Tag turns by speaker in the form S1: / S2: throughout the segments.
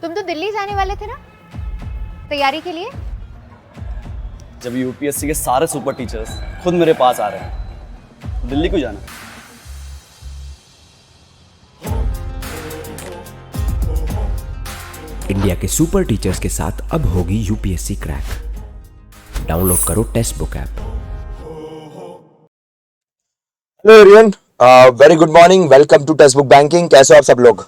S1: तुम तो दिल्ली जाने वाले थे ना तैयारी के लिए।
S2: जब यूपीएससी के सारे सुपर टीचर्स खुद मेरे पास आ रहे हैं तो दिल्ली क्यों जाना।
S3: इंडिया के सुपर टीचर्स के साथ अब होगी यूपीएससी क्रैक। डाउनलोड करो text book app.
S4: Hello everyone, very good morning, welcome to text book banking. कैसे हो आप सब लोग?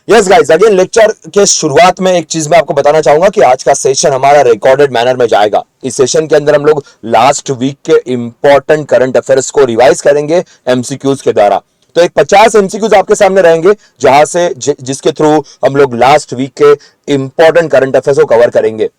S4: यस गाइस, अगेन लेक्चर के शुरुआत में एक चीज मैं आपको बताना चाहूंगा कि आज का सेशन हमारा रिकॉर्डेड मैनर में जाएगा। इस सेशन के अंदर हम लोग लास्ट वीक के इंपॉर्टेंट करंट अफेयर्स को रिवाइज करेंगे एमसीक्यूज के द्वारा। तो एक 50 एमसीक्यूज आपके सामने रहेंगे जहां से जिसके थ्रू हम लोग लास्ट वीक के इंपॉर्टेंट करंट अफेयर्स को कवर करेंगे।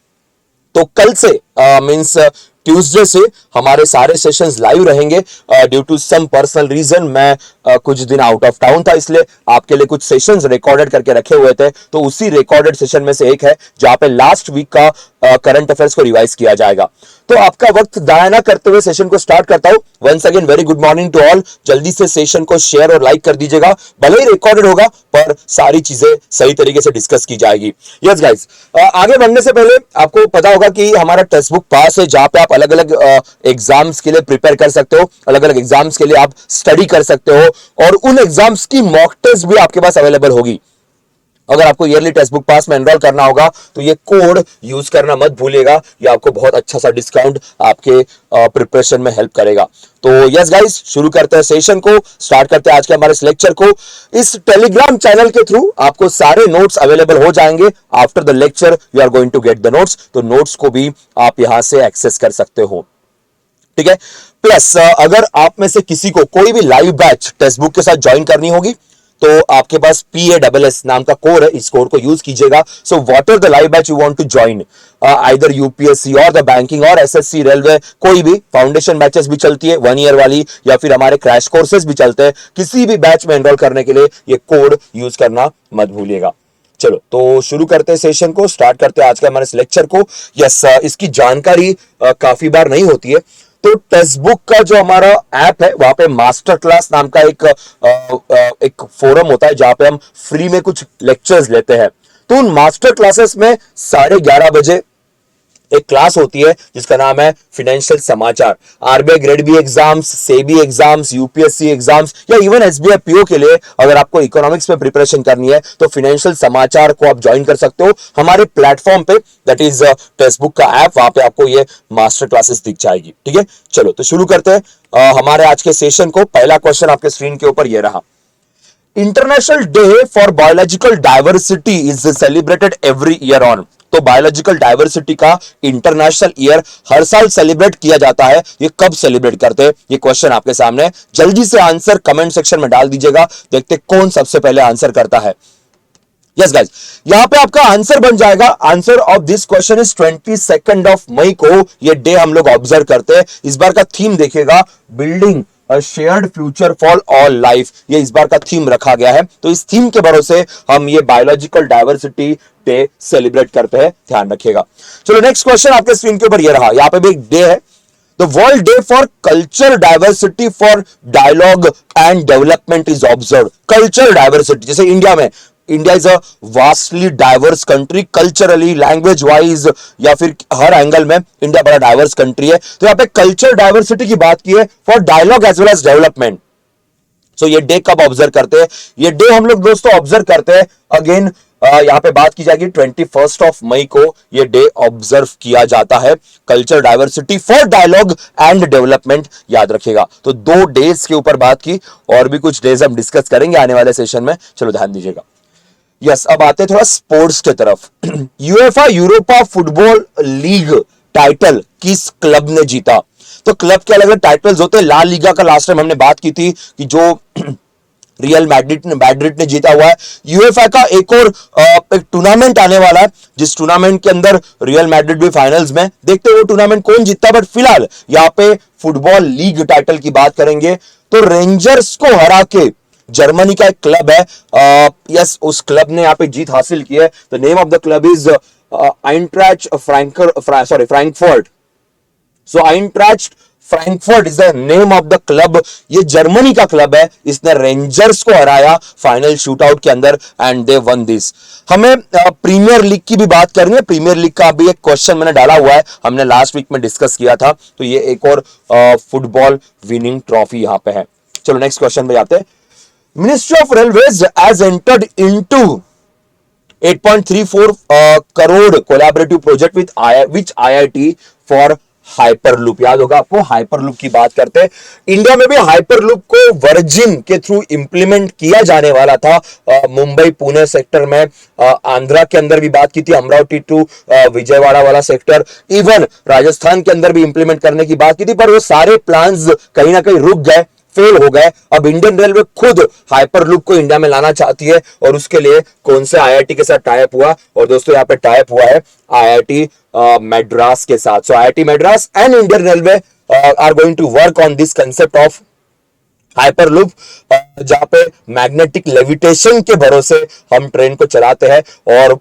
S4: तो कल से मींस ट्यूसडे से हमारे सारे सेशंस लाइव रहेंगे। Due to some personal reason मैं कुछ दिन आउट ऑफ टाउन था, इसलिए आपके लिए कुछ सेशंस रिकॉर्डेड करके रखे हुए थे। तो उसी रिकॉर्डेड सेशन में से एक है जहां पे लास्ट वीक का करंट अफेयर्स को रिवाइज किया जाएगा। तो आपका वक्त दाया ना करते हुए सेशन को स्टार्ट करता हूं। Once again very good morning to all. जल्दी से सेशन को शेयर और लाइक कर दीजिएगा। भले ही रिकॉर्डेड होगा पर सारी चीजें सही तरीके से डिस्कस की जाएगी। यस गाइस, आगे बढ़ने से पहले आपको पता होगा कि हमारा टेक्स्ट बुक पास है जहां पे आप अलग अलग एग्जाम्स के लिए प्रिपेयर कर सकते हो, अलग अलग एग्जाम्स के लिए आप स्टडी कर सकते हो और उन एग्जाम्स की मॉक टेस्ट भी आपके पास अवेलेबल होगी। अगर आपको ईयरली टेक्स्ट बुक पास में एनरोल करना होगा तो ये कोड यूज करना मत भूलिएगा, ये आपको बहुत अच्छा सा डिस्काउंट आपके प्रिपरेशन में हेल्प करेगा। तो यस गाइस, शुरू करते हैं सेशन को, स्टार्ट करते हैं आज के हमारे इस लेक्चर को। इस टेलीग्राम चैनल के थ्रू आपको सारे नोट्स अवेलेबल हो जाएंगे। After the lecture you are going to get the notes, तो नोट्स को भी आप यहां से एक्सेस कर सकते हो, ठीक है। प्लस अगर आप में से किसी को कोई भी लाइव बैच टेक्स्ट बुक के साथ ज्वाइन करनी होगी तो आपके पास PASS नाम का कोड है, इस कोड को यूज कीजिएगा। So what are the live batch you want to join, either UPSC or the banking or SSC railway, कोई भी फाउंडेशन बैचेस भी चलती है 1 ईयर वाली, या फिर हमारे क्रैश कोर्सेज भी चलते हैं। किसी भी बैच में एनरोल करने के लिए ये कोड यूज करना मत भूलिएगा। चलो तो शुरू करते हैं सेशन को, स्टार्ट करते हैं आज के हमारे इस लेक्चर को। यस, इसकी जानकारी काफी बार नहीं होती है। तो टेक्स्ट बुक का जो हमारा ऐप है वहां पे मास्टर क्लास नाम का एक फोरम होता है जहां पे हम फ्री में कुछ लेक्चर्स लेते हैं। तो उन मास्टर क्लासेस में 11:30 बजे एक क्लास होती है जिसका नाम है फाइनेंशियल समाचार। RBI grade B exams, SEBI exams, UPSC exams या इवन एसबीआई पीओ के लिए अगर आपको इकोनॉमिक्स में प्रिपरेशन करनी है तो फाइनेंशियल समाचार को आप ज्वाइन कर सकते हो हमारे प्लेटफॉर्म पे, दैट इज टेक्स्ट बुक का ऐप। वहां पे आपको ये मास्टर क्लासेस दिख जाएगी, ठीक है। चलो तो शुरू करते हैं हमारे आज के सेशन को। पहला क्वेश्चन आपके स्क्रीन के ऊपर ये रहा। International day for biological diversity is celebrated every year on. तो बायोलॉजिकल डाइवर्सिटी का इंटरनेशनल ईयर हर साल सेलिब्रेट किया जाता है। ये कब सेलिब्रेट करते हैं, ये क्वेश्चन आपके सामने। जल्दी से आंसर कमेंट सेक्शन में डाल दीजिएगा, देखते कौन सबसे पहले आंसर करता है। यस गाइस, यहां पे आपका आंसर बन जाएगा। Answer of this question is 22 of May को ये डे हम लोग ऑब्जर्व करते हैं। इस बार का थीम देखिएगा, building a shared future for all life, ये इस बार का थीम रखा गया है। तो इस थीम के भरोसे हम ये बायोलॉजिकल डाइवर्सिटी डे सेलिब्रेट करते हैं, ध्यान रखिएगा। चलो नेक्स्ट क्वेश्चन आपके स्क्रीन के ऊपर ये रहा। यहां पे भी एक डे है, the world day for culture diversity for dialogue and development is observe. Culture diversity, जैसे इंडिया में, India is a vastly diverse country, culturally, language wise या फिर हर एंगल में इंडिया बड़ा डाइवर्स कंट्री है। तो यहां पे कल्चर डाइवर्सिटी की बात की है for dialogue as well as development. So ये डे कब ऑब्जर्व करते हैं? ये डे हम लोग दोस्तों ऑब्जर्व करते हैं अगेन यहां पे बात की जाएगी 21 ऑफ मई को ये डे ऑब्जर्व किया जाता है, culture diversity for dialogue and development, याद रखिएगा। तो 2 डेज के ऊपर बात की, और भी कुछ डेज हम डिस्कस करेंगे आने वाले सेशन में। चलो ध्यान दीजिएगा। यस, अब आते थोड़ा स्पोर्ट्स के तरफ। UEFA Europa football league title किस क्लब ने जीता? तो क्लब के अलग अलग टाइटल्स होते हैं। ला लीगा का लास्ट टाइम हमने बात की थी कि जो रियल मैड्रिड ने जीता हुआ है। यूएफए का एक और एक टूर्नामेंट आने वाला है जिस टूर्नामेंट के अंदर रियल मैड्रिड भी फाइनल्स में, देखते हैं वो टूर्नामेंट कौन जीतता है। बट फिलहाल यहाँ पे फुटबॉल लीग टाइटल की बात करेंगे तो रेंजर्स को हरा के जर्मनी का एक क्लब है, यस उस क्लब ने यहाँ पे जीत हासिल की है। The name of the club is Eintracht Frankfurt. So Eintracht Frankfurt is the name of the club. ये जर्मनी का क्लब है, इसने रेंजर्स को हराया फाइनल शूटआउट के अंदर एंड दे वन दिस। हमें प्रीमियर लीग की भी बात करनी है। प्रीमियर लीग का अभी एक क्वेश्चन मैंने डाला हुआ है, हमने लास्ट वीक में डिस्कस किया था, तो ये एक और फुटबॉल विनिंग ट्रॉफी यहां पे है। चलो नेक्स्ट क्वेश्चन पे जाते हैं। Ministry of railways has entered into 8.34 crore collaborative project which IIT for hyperloop. याद होगा आपको, हाइपरलूप की बात करते हैं। इंडिया में भी हाइपरलूप को वर्जिन के थ्रू इंप्लीमेंट किया जाने वाला था। मुंबई पुणे सेक्टर में, आंध्रा के अंदर भी बात की थी, अमरावती टू विजयवाड़ा वाला सेक्टर, इवन राजस्थान के अंदर भी इंप्लीमेंट करने की बात की थी, पर वो सारे प्लान्स कहीं ना कहीं रुक गए, फेल हो गए। अब इंडियन रेलवे खुद हाइपरलूप को इंडिया में लाना चाहती है, और उसके लिए कौन से IIT के साथ टाइप हुआ, और दोस्तों यहाँ पे टाइप हुआ है IIT मद्रास के साथ। So IIT Madras and Indian railway are going to work on this concept of hyperloop, जहां पे मैग्नेटिक लेविटेशन के भरोसे हम ट्रेन को चलाते हैं, और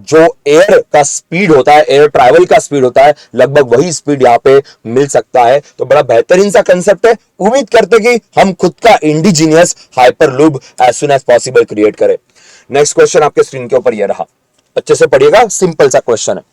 S4: जो एयर का स्पीड होता है, एयर ट्रैवल का स्पीड होता है, लगभग वही स्पीड यहां पे मिल सकता है। तो बड़ा बेहतरीन सा कंसेप्ट है। उम्मीद करते हैं कि हम खुद का indigenous hyperloop as soon as possible create करें। नेक्स्ट क्वेश्चन आपके स्क्रीन के ऊपर यह रहा, अच्छे से पढ़िएगा, सिंपल सा क्वेश्चन है।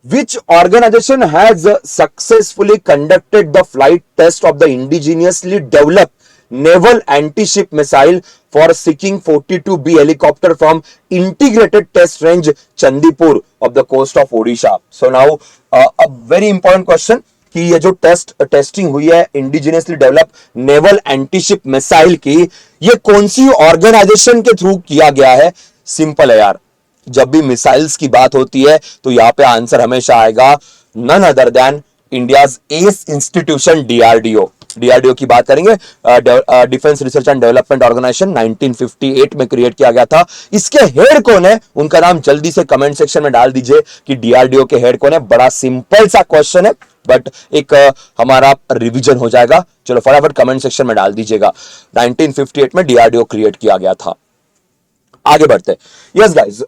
S4: Which organization has successfully conducted the flight test of the indigenously developed naval anti-ship missile for seeking 42B helicopter from integrated test range Chandipur of the coast of Odisha? So now a very important question कि ये जो testing हुई है indigenously develop naval antiship missile की, ये कौन सी organisation के through किया गया है? सिंपल है यार, जब भी मिसाइल्स की बात होती है तो यहां पे आंसर हमेशा आएगा none other than India's ace institution DRDO की बात करेंगे। Defence research and development organisation 1958 में क्रिएट किया गया था। इसके हेड कौन है, उनका नाम जल्दी से कमेंट सेक्शन में डाल दीजिए कि DRDO के हेड कौन है। बड़ा सिंपल सा क्वेश्चन है, बट एक हमारा रिवीजन हो जाएगा। चलो फटाफट कमेंट सेक्शन में डाल दीजिएगा। 1958 में DRDO क्रिएट किया गया था। आगे बढ़ते हैं। Yes guys,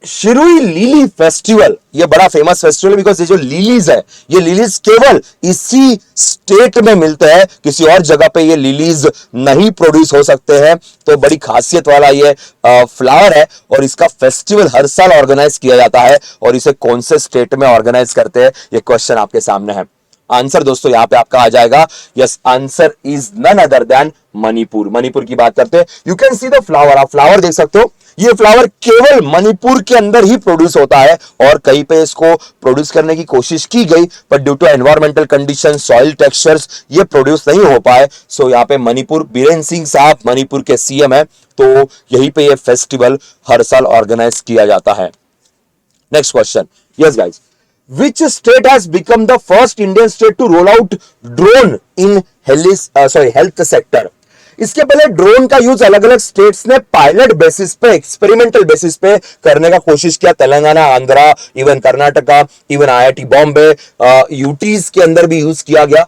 S4: Shirui lily festival, ये बड़ा फेमस फेस्टिवल है बिकॉज ये जो लिलीज है, ये लिलीज केवल इसी स्टेट में मिलते हैं, किसी और जगह पे ये लिलीज नहीं प्रोड्यूस हो सकते हैं। तो बड़ी खासियत वाला ये फ्लावर है, और इसका फेस्टिवल हर साल ऑर्गेनाइज किया जाता है। और इसे कौन से स्टेट में ऑर्गेनाइज करते हैं, ये क्वेश्चन आपके सामने है। आंसर दोस्तों यहां पे आपका आ जाएगा, yes answer is none other than Manipur. Manipur की बात करते हैं। You can see the flower, आप फ्लावर देख सकते हो। ये फ्लावर केवल मणिपुर के अंदर ही प्रोड्यूस होता है, और कहीं पे इसको प्रोड्यूस करने की कोशिश की गई, पर due to environmental condition, soil textures, ये प्रोड्यूस नहीं हो पाए। सो यहाँ पे मणिपुर, बीरेन सिंह साहब मणिपुर के CM है, तो यहीं पे ये फेस्टिवल हर साल ऑर्गेनाइज किया जाता है। Next question, yes guys, which state has become the first Indian state to roll out drone in health sector? इसके पहले ड्रोन का यूज अलग अलग स्टेट्स ने पायलट बेसिस पे, एक्सपेरिमेंटल बेसिस पे करने का कोशिश किया। Telangana, Andhra, even Karnataka, even IIT Bombay, UTs के अंदर भी यूज किया गया।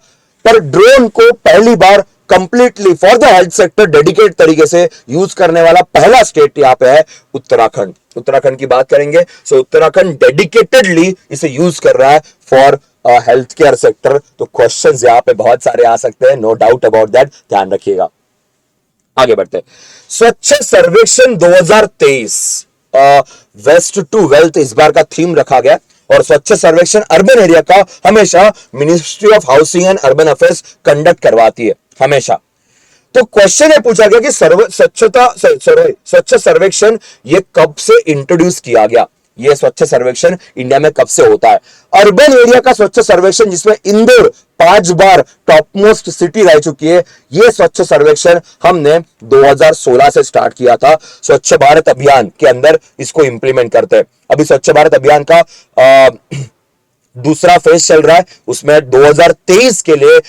S4: पर ड्रोन को पहली बार completely for the health sector dedicate तरीके से यूज करने वाला पहला स्टेट यहां पे है उत्तराखंड। उत्तराखंड की बात करेंगे। सो उत्तराखंड डेडिकेटेडली इसे यूज कर रहा है फॉर हेल्थ केयर सेक्टर। तो क्वेश्चंस यहां पे बहुत सारे आ सकते हैं, नो डाउट अबाउट दैट, ध्यान रखिएगा। आगे बढ़ते हैं। स्वच्छ सर्वेक्षण 2023 वेस्ट टू वेल्थ इस बार का थीम रखा गया, और स्वच्छ सर्वेक्षण अर्बन एरिया का हमेशा ministry of housing and urban affairs conduct करवाती है हमेशा। तो क्वेश्चन ये पूछा गया कि स्वच्छ सर्वेक्षण ये कब से इंट्रोड्यूस किया गया, ये स्वच्छ सर्वेक्षण इंडिया में कब से होता है। अर्बन एरिया का स्वच्छ सर्वेक्षण, जिसमें इंदौर 5 बार टॉप मोस्ट सिटी रह चुकी है, ये स्वच्छ सर्वेक्षण हमने 2016 से स्टार्ट किया था। स्वच्छ भारत अभियान के अंदर इसको इंप्लीमेंट करते हैं। अभी स्वच्छ भारत अभियान का दूसरा फेज चल रहा है, उसमें 2023 के लिए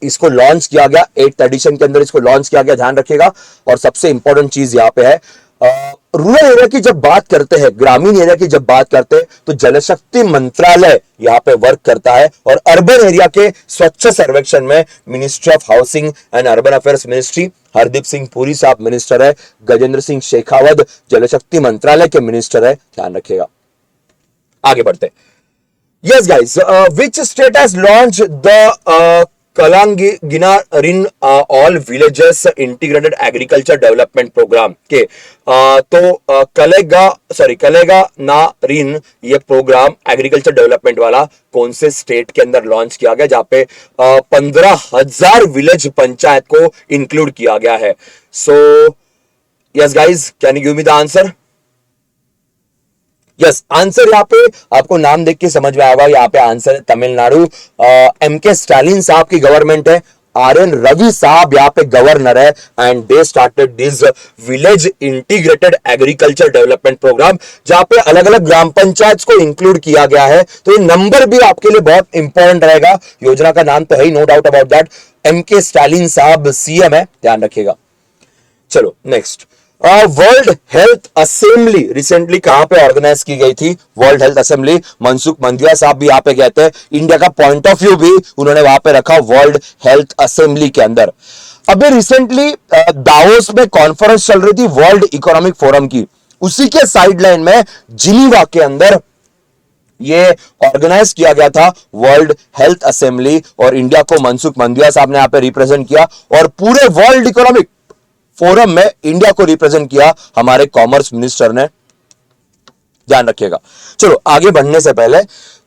S4: इसको लॉन्च किया गया, 8th एडिशन के अंदर इसको लॉन्च किया गया, ध्यान रखिएगा। और सबसे इंपॉर्टेंट चीज यहां पे है, रूरल एरिया की जब बात करते हैं, ग्रामीण एरिया की जब बात करते हैं, तो जल शक्ति मंत्रालय यहां पे वर्क करता है। और अर्बन एरिया के स्वच्छ सर्वेक्षण में ministry of housing and urban affairs ministry, Hardeep Singh Puri साहब मिनिस्टर है, गजेंद्र सिंह शेखावत जल शक्ति मंत्रालय के मिनिस्टर है, ध्यान रखिएगा। आगे बढ़ते। Yes, guys. Which state has launched the Kalangina Rin All Villages Integrated Agriculture Development Program? के तो कलेगा ना रिन ये प्रोग्राम एग्रीकल्चर डेवलपमेंट वाला कौन से स्टेट के अंदर लॉन्च किया गया, जहां पे 15,000 विलेज पंचायत को इंक्लूड किया गया है. So yes guys, can you give me the answer? Yes, answer यहाँ पे आपको नाम देख के समझ में आएगा. यहाँ पे आंसर है तमिलनाडु. एमके स्टालिन साहब की गवर्नमेंट है. आर.एन. रवि साहब यहाँ पे गवर्नर है and they started this village integrated agriculture development programme, जहां पे अलग अलग ग्राम पंचायत को इंक्लूड किया गया है. तो ये नंबर भी आपके लिए बहुत इंपॉर्टेंट रहेगा. योजना का नाम तो है ही, no doubt about that. MK Stalin साहब सीएम है, ध्यान रखिएगा. चलो next, World Health Assembly recently कहां पे ऑर्गेनाइज की गई थी? World Health Assembly. Mansukh Mandaviya साहब भी यहाँ पे कहते हैं, इंडिया का पॉइंट ऑफ व्यू भी उन्होंने वहां पे रखा वर्ल्ड हेल्थ असेंबली के अंदर. अभी रिसेंटली दावोस में कॉन्फ्रेंस चल रही थी वर्ल्ड इकोनॉमिक फोरम की, उसी के साइडलाइन में जिनीवा के अंदर ये ऑर्गेनाइज किया गया था वर्ल्ड हेल्थ असेंबली, और इंडिया को मनसुख मंदिया साहब ने यहाँ पे रिप्रेजेंट किया, और पूरे वर्ल्ड इकोनॉमिक फोरम में इंडिया को रिप्रेजेंट किया हमारे कॉमर्स मिनिस्टर ने, ध्यान रखिएगा. चलो आगे बढ़ने से पहले,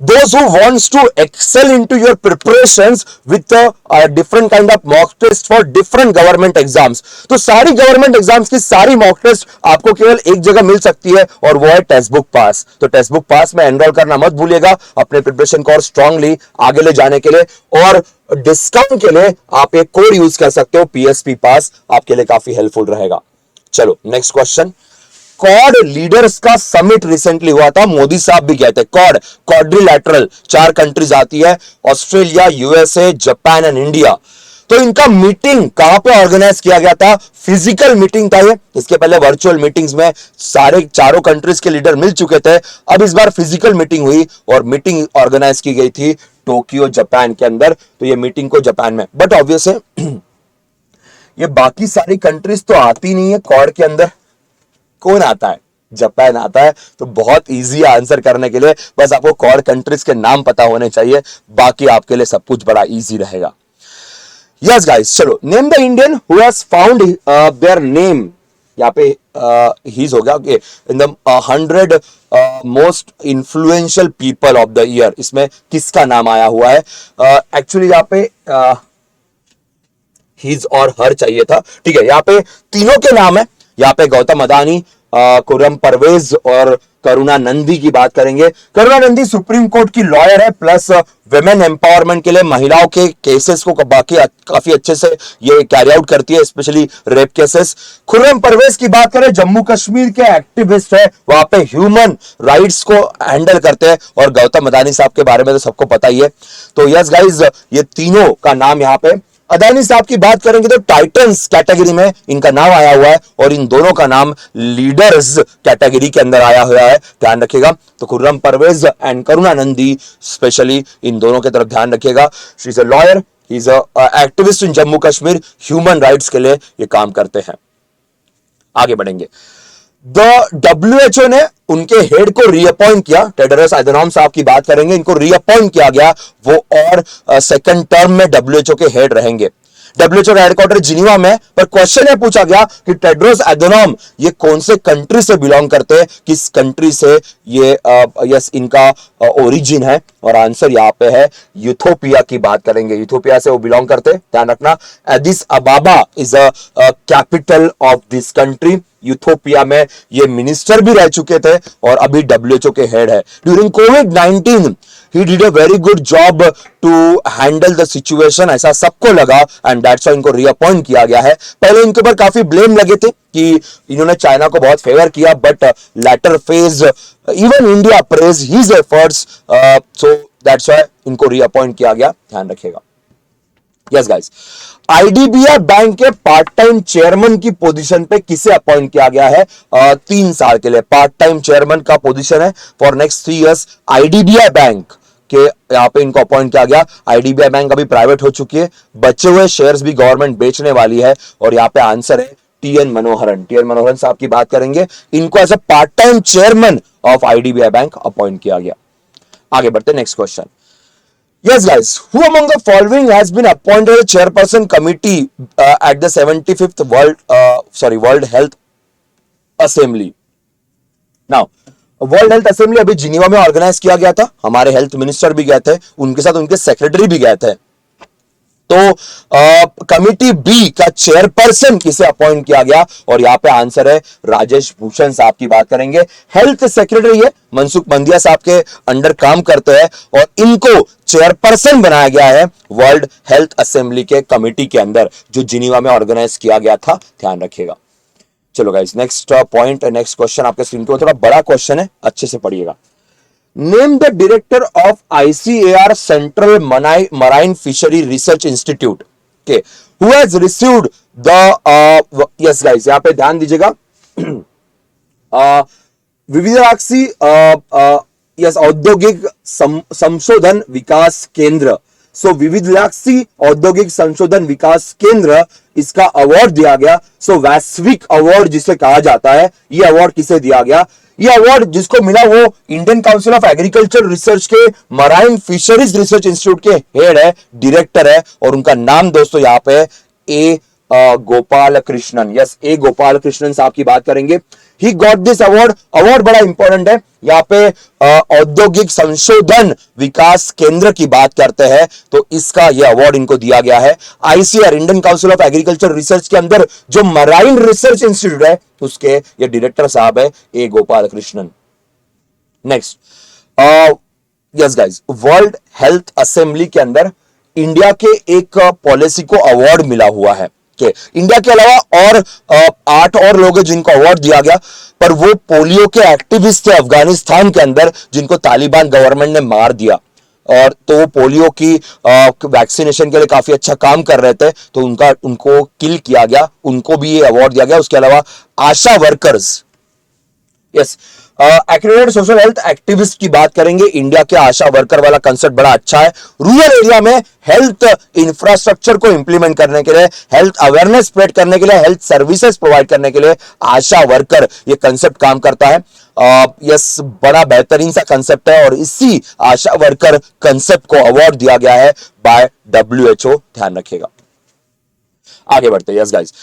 S4: those who wants to excel into your preparations with a different kind of mock test for different government exams, तो सारी गवर्नमेंट एग्जाम्स की सारी मॉक टेस्ट आपको केवल एक जगह मिल सकती है, और वो है टेक्स्ट बुक पास. तो टेक्स्ट बुक पास में एनरोल करना मत भूलिएगा अपने प्रिपरेशन को और स्ट्रांगली आगे ले जाने के लिए. और डिस्काउंट के लिए आप एक कोड यूज कर सकते हो, PSP पास, आपके लिए काफी हेल्पफुल रहेगा. चलो नेक्स्ट क्वेश्चन. क्वाड लीडर्स का समिट रिसेंटली हुआ था, मोदी साहब भी कहते हैं क्वाड्रिलैटरल, 4 कंट्रीज आती है, Australia, USA, Japan and India. तो इनका मीटिंग कहां पे ऑर्गेनाइज किया गया था? फिजिकल मीटिंग था ये. इसके पहले वर्चुअल मीटिंग्स में सारे चारों कंट्रीज के लीडर मिल चुके थे, अब इस बार फिजिकल मीटिंग हुई, और मीटिंग ऑर्गेनाइज की गई थी टोक्यो जापान के अंदर. तो ये मीटिंग को जापान में, बट ऑब्वियस है ये बाकी सारी कंट्रीज तो आती नहीं है क्वाड के अंदर. कौन आता है? जापान आता है. तो बहुत इजी आंसर करने के लिए बस आपको क्वाड कंट्रीज के नाम पता होने चाहिए, बाकी आपके लिए सब कुछ बड़ा इजी रहेगा. यस गाइस, चलो name the Indian who has found their name. यहाँ पे हीज हो गया okay in the 100 most influential people of the year. इसमें किसका नाम आया हुआ है? एक्चुअली यहाँ पे हिज और हर चाहिए था. ठीक है, यहाँ पे तीनों के नाम है. यहाँ पे गौतम अदानी, खुर्रम परवेज और करुणा नंदी की बात करेंगे. करुणा नंदी सुप्रीम कोर्ट की लॉयर है, प्लस विमेन एम्पावरमेंट के लिए महिलाओं के केसेस को बाकी काफी अच्छे से ये कैरी आउट करती है, specially rape cases. Khurram Parvez की बात करें, जम्मू कश्मीर के एक्टिविस्ट है, वहां पे ह्यूमन राइट्स को हैंडल करते हैं. और गौतम अदानी साहब के बारे में तो सबको पता ही है. तो यस गाइज, ये तीनों का नाम यहाँ पे. अदानी साहब की बात करेंगे तो टाइटन्स कैटेगरी में इनका नाम आया हुआ है, और इन दोनों का नाम लीडर्स कैटेगरी के अंदर आया हुआ है, ध्यान रखिएगा. तो खुर्रम परवेज एंड करुणा नंदी, स्पेशली इन दोनों की तरफ ध्यान रखिएगा. She is a lawyer, he is an activist in Jammu Kashmir, human rights के लिए ये काम करते हैं. आगे बढ़ेंगे. WHO ने उनके हेड को रीअपॉइंट किया. टेड्रोस अधनॉम साहब की बात करेंगे, इनको रीअपॉइंट किया गया, वो और सेकंड टर्म में WHO के हेड रहेंगे. WHO का हेडक्वार्टर जिनीवा में. पर क्वेश्चन ये पूछा गया कि टेड्रोस अधनॉम ये कौन से कंट्री से बिलोंग करते हैं, किस कंट्री से ये यस इनका ओरिजिन है, और आंसर यहाँ पे है यूथोपिया की बात करेंगे. यूथोपिया से वो बिलोंग करते हैं, ध्यान रखना. Aedes अबाबा is a capital of this country. Ethiopia में ये मिनिस्टर भी रह चुके थे और अभी WHO के हेड है. During covid he did a very good job to handle the situation, ऐसा सबको लगा, एंड दैट्स व्हाई इनको रीअपॉइंट किया गया है. पहले इनके ऊपर काफी ब्लेम लगे थे कि इन्होंने चाइना को बहुत फेवर किया, but later phase even India praise his efforts, so that's why इनको रीअपॉइंट किया गया, ध्यान रखिएगा. यस गाइस, IDBI बैंक के पार्ट टाइम चेयरमैन की पोजीशन पे किसे अपॉइंट किया गया है? 3 साल के लिए पार्ट टाइम चेयरमैन का पोजीशन है for next 3 years. IDBI bank के यहां पे इनको अपॉइंट किया गया. IDBI बैंक अभी प्राइवेट हो चुकी है, बचे हुए शेयर्स भी गवर्नमेंट बेचने वाली है, और यहाँ पे आंसर है TN मनोहरन साहब की बात करेंगे. इनको as a part time chairman of IDBI bank appoint किया गया. आगे बढ़ते next question. Yes, guys. Who among the following has been appointed as chairperson committee at the 75th World Health Assembly? Now, world Health assembly अभी Geneva में organise किया गया था. हमारे हेल्थ मिनिस्टर भी गए थे, उनके साथ उनके सेक्रेटरी भी गए थे. तो कमिटी बी का चेयरपर्सन किसे अपॉइंट किया गया? और यहां पे आंसर है राजेश भूषण साहब की बात करेंगे. हेल्थ सेक्रेटरी है, मनसुख मंदिया साहब के अंडर काम करते हैं और इनको चेयरपर्सन बनाया गया है वर्ल्ड हेल्थ असेंबली के कमिटी के अंदर, जो जिनीवा में ऑर्गेनाइज किया गया था. ध्यान रखिएगा. चलो guys, next point, next question आपके स्क्रीन पे थोड़ा बड़ा क्वेश्चन है, अच्छे से पढ़िएगा. Name the director of ICAR Central Marine Fishery Research Institute. Okay, who has received the yes guys, यहाँ पे ध्यान दीजिएगा. विविधराक्षी यस औद्योगिक संशोधन विकास केंद्र. सो विविधराक्षी औद्योगिक संशोधन विकास केंद्र, इसका अवार्ड दिया गया. सो वैश्विक अवार्ड जिसे कहा जाता है, ये अवार्ड किसे दिया गया? ये अवार्ड जिसको मिला वो Indian council of agriculture research के मराइन फिशरीज रिसर्च इंस्टीट्यूट के हेड है, डायरेक्टर है, और उनका नाम दोस्तों यहाँ पे ए गोपाल कृष्णन. यस, ए गोपाल कृष्णन साहब की बात करेंगे. He got this award. Award बड़ा इंपॉर्टेंट है. यहाँ पे औद्योगिक संशोधन विकास केंद्र की बात करते हैं, तो इसका यह अवार्ड इनको दिया गया है. ICR, Indian council of agriculture research के अंदर जो मराइन रिसर्च इंस्टीट्यूट है, उसके ये डायरेक्टर साहब है A Gopal Krishnan. Next, yes guys, World Health Assembly के अंदर इंडिया के एक पॉलिसी को अवार्ड मिला हुआ है. इंडिया के अलावा और 8 और लोग हैं जिनको अवार्ड दिया गया, पर वो पोलियो के एक्टिविस्ट थे अफगानिस्तान के अंदर, जिनको तालिबान गवर्नमेंट ने मार दिया. और तो वो पोलियो की वैक्सीनेशन के लिए काफी अच्छा काम कर रहे थे, तो उनको किल किया गया. उनको भी ये अवार्ड दिया गया. उसके अलावा ASHA workers, yes, accredited social health activist की बात करेंगे. इंडिया के आशा वर्कर वाला कंसेप्ट बड़ा अच्छा है. रूरल एरिया में हेल्थ इंफ्रास्ट्रक्चर को इंप्लीमेंट करने के लिए, हेल्थ अवेयरनेस स्प्रेड करने के लिए, हेल्थ सर्विसेज प्रोवाइड करने के लिए आशा वर्कर ये कंसेप्ट काम करता है. यस, बड़ा बेहतरीन सा कंसेप्ट है और इसी आशा वर्कर कंसेप्ट को अवार्ड दिया गया है बाय WHO. ध्यान रखिएगा. आगे बढ़ते हैं. Yes guys,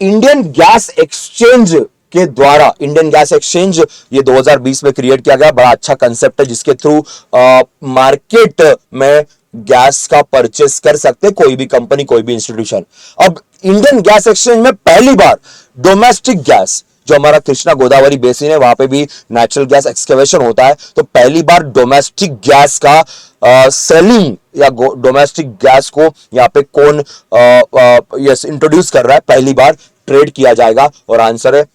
S4: Indian gas exchange के द्वारा, इंडियन गैस एक्सचेंज ये 2020 में क्रिएट किया गया. बड़ा अच्छा कंसेप्ट है, जिसके थ्रू मार्केट में गैस का परचेस कर सकते कोई भी कंपनी, कोई भी इंस्टीट्यूशन. अब इंडियन गैस एक्सचेंज में पहली बार डोमेस्टिक गैस, जो हमारा कृष्णा गोदावरी बेसिन है, वहां पे भी नेचुरल गैस एक्सकेवेशन होता है, तो पहली बार डोमेस्टिक गैस का सेलिंग या डोमेस्टिक गैस को यहाँ पे कौन यस इंट्रोड्यूस कर रहा है? पहली बार ट्रेड किया जाएगा. और आंसर है